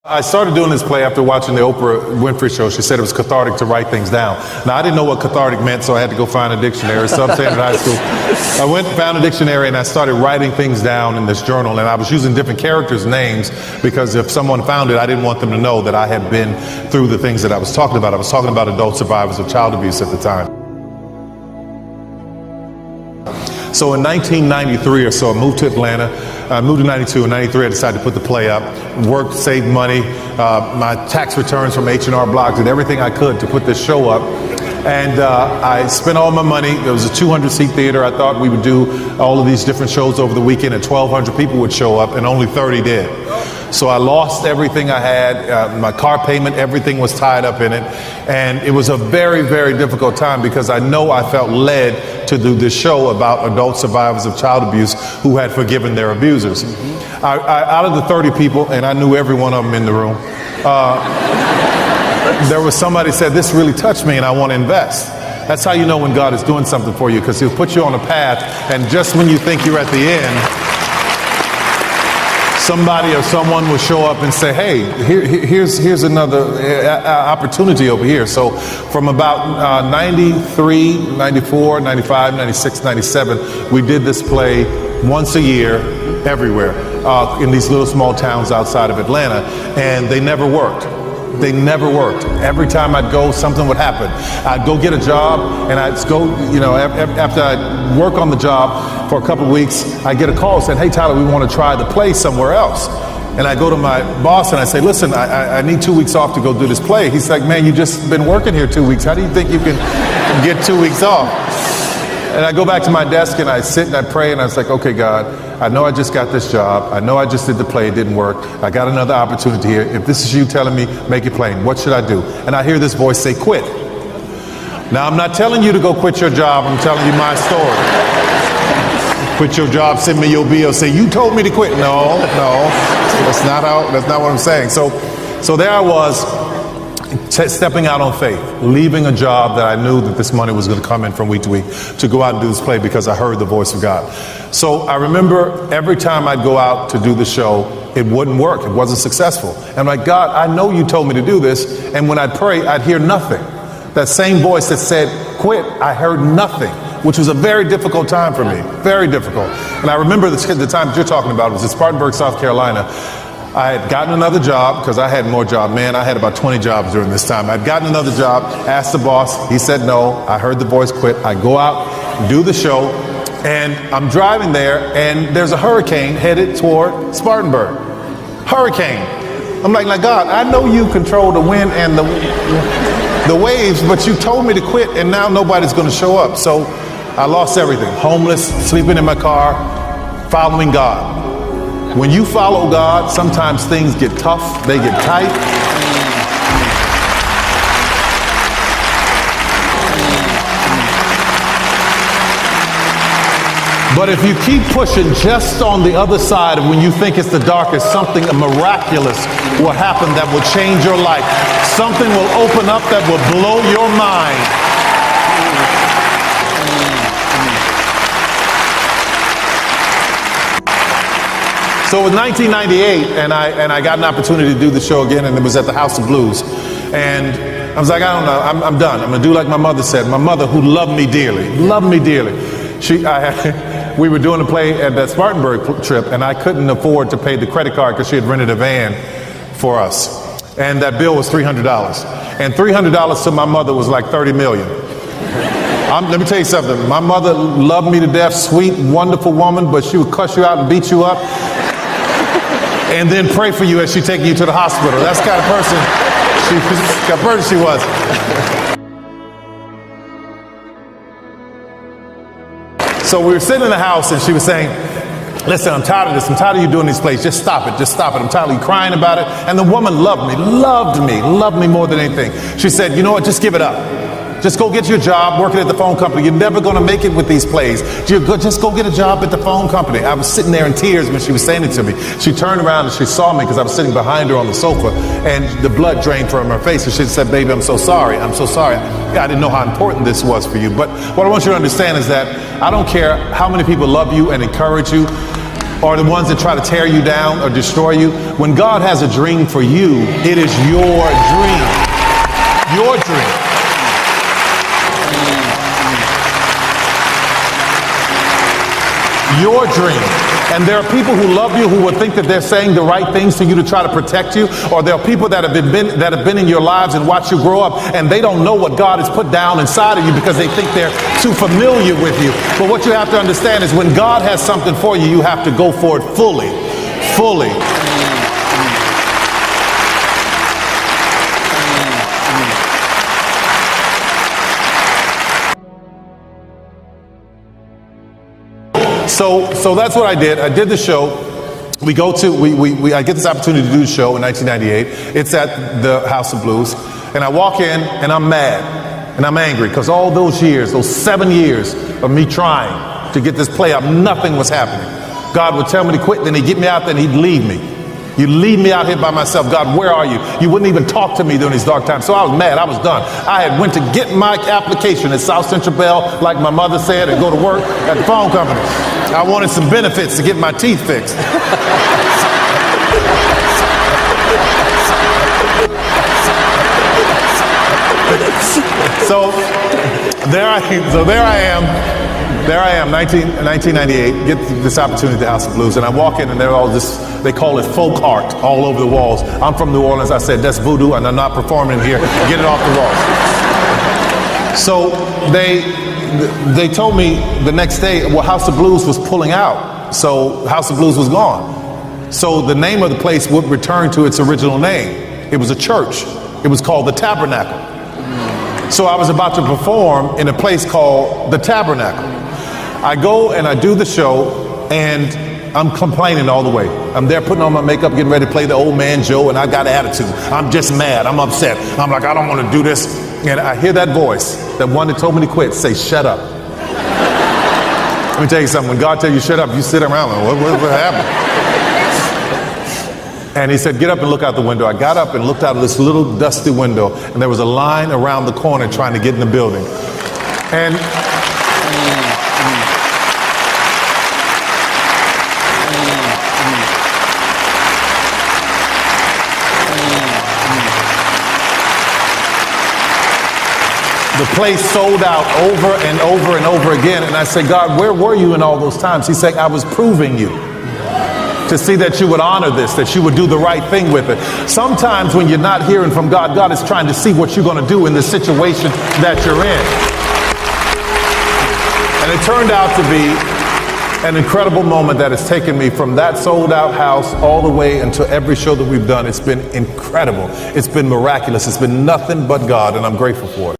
I started doing this play after watching the Oprah Winfrey show. She said it was cathartic to write things down. Now, I didn't know what cathartic meant, so I had to go find a dictionary. So I'm saying in high school, I went and found a dictionary and I started writing things down in this journal. And I was using different characters' names because if someone found it, I didn't want them to know that I had been through the things that I was talking about. I was talking about adult survivors of child abuse at the time. So in 1993 or so, I moved to Atlanta. I moved in 92. In 93, I decided to put the play up. Worked, saved money. My tax returns from H&R Block, did everything I could to put this show up. And I spent all my money. There was a 200-seat theater. I thought we would do all of these different shows over the weekend, and 1,200 people would show up, and only 30 did. So I lost everything I had, my car payment, everything was tied up in it. And it was a very, very difficult time because I know I felt led to do this show about adult survivors of child abuse who had forgiven their abusers. Out of the 30 people, and I knew every one of them in the room, there was somebody said, this really touched me and I want to invest. That's how you know when God is doing something for you, because he'll put you on a path, and just when you think you're at the end, somebody or someone will show up and say, hey, here's another opportunity over here. So from about 93, 94, 95, 96, 97, we did this play once a year everywhere in these little small towns outside of Atlanta, and they never worked. They never worked. Every time I'd go, something would happen. I'd go get a job, and I'd go, after I'd work on the job for a couple of weeks, I'd get a call saying, hey, Tyler, we want to try the play somewhere else. And I go to my boss and I say, listen, I need 2 weeks off to go do this play. He's like, man, you've just been working here 2 weeks. How do you think you can get 2 weeks off? And I go back to my desk and I sit and I pray and I was like, okay, God, I know I just got this job. I know I just did the play. It didn't work. I got another opportunity here. If this is you telling me, make it plain. What should I do? And I hear this voice say, quit. Now, I'm not telling you to go quit your job. I'm telling you my story. Quit your job, send me your bill, say, you told me to quit. No, that's not what I'm saying. So there I was, stepping out on faith, leaving a job that I knew that this money was going to come in from week to week to go out and do this play because I heard the voice of God. So I remember every time I'd go out to do the show, it wouldn't work. It wasn't successful. And I'm like, God, I know you told me to do this. And when I'd pray, I'd hear nothing. That same voice that said, quit, I heard nothing, which was a very difficult time for me, very difficult. And I remember the time that you're talking about, it was in Spartanburg, South Carolina. I had gotten another job because I had more jobs. Man, I had about 20 jobs during this time. I'd gotten another job, asked the boss. He said no. I heard the voice, quit. I go out, do the show, and I'm driving there, and there's a hurricane headed toward Spartanburg. Hurricane. I'm like, God, I know you control the wind and the waves, but you told me to quit, and now nobody's going to show up. So I lost everything. Homeless, sleeping in my car, following God. When you follow God, sometimes things get tough, they get tight. But if you keep pushing just on the other side of when you think it's the darkest, something miraculous will happen that will change your life. Something will open up that will blow your mind. So it was 1998, and I got an opportunity to do the show again, and it was at the House of Blues. And I was like, I don't know, I'm done. I'm going to do like my mother said. My mother, who loved me dearly. We were doing a play at that Spartanburg trip, and I couldn't afford to pay the credit card because she had rented a van for us. And that bill was $300. And $300 to my mother was like $30 million. Let me tell you something. My mother loved me to death, sweet, wonderful woman, but she would cuss you out and beat you up. And then pray for you as she taking you to the hospital. That's the kind of person she was. So we were sitting in the house and she was saying, listen, I'm tired of this. I'm tired of you doing these plays. Just stop it. I'm tired of you crying about it. And the woman loved me more than anything. She said, you know what, just give it up. Just go get your job working at the phone company. You're never going to make it with these plays. Just go get a job at the phone company. I was sitting there in tears when she was saying it to me. She turned around and she saw me because I was sitting behind her on the sofa, and the blood drained from her face. And she said, baby, I'm so sorry. I didn't know how important this was for you. But what I want you to understand is that I don't care how many people love you and encourage you. or the ones that try to tear you down or destroy you. When God has a dream for you, it is your dream. Your dream. Your dream. And there are people who love you who will think that they're saying the right things to you to try to protect you, or there are people that have been in your lives and watched you grow up, and they don't know what God has put down inside of you because they think they're too familiar with you. But what you have to understand is when God has something for you, you have to go for it fully. Fully. So that's what I did. I did the show. I get this opportunity to do the show in 1998. It's at the House of Blues. And I walk in and I'm mad and I'm angry because all those years, those 7 years of me trying to get this play up, nothing was happening. God would tell me to quit, then he'd get me out there and he'd leave me. You leave me out here by myself. God, where are you? You wouldn't even talk to me during these dark times. So I was mad. I was done. I had went to get my application at South Central Bell, like my mother said, and go to work at the phone company. I wanted some benefits to get my teeth fixed. So there I am. There I am, 1998, get this opportunity at the House of Blues, and I walk in and they're all they call it folk art all over the walls. I'm from New Orleans. I said, that's voodoo, and I'm not performing here. Get it off the walls. So they told me the next day, well, House of Blues was pulling out. So House of Blues was gone. So the name of the place would return to its original name. It was a church. It was called the Tabernacle. So I was about to perform in a place called the Tabernacle. I go and I do the show, and I'm complaining all the way. I'm there putting on my makeup, getting ready to play the old man Joe, and I got attitude. I'm just mad. I'm upset. I'm like, I don't want to do this. And I hear that voice, that one that told me to quit, say, shut up. Let me tell you something. When God tells you shut up, you sit around and what happened? And he said, get up and look out the window. I got up and looked out of this little dusty window, and there was a line around the corner trying to get in the building. And the place sold out over and over and over again. And I said, God, where were you in all those times? He said, I was proving you to see that you would honor this, that you would do the right thing with it. Sometimes when you're not hearing from God, God is trying to see what you're going to do in the situation that you're in. And it turned out to be an incredible moment that has taken me from that sold out house all the way into every show that we've done. It's been incredible. It's been miraculous. It's been nothing but God, and I'm grateful for it.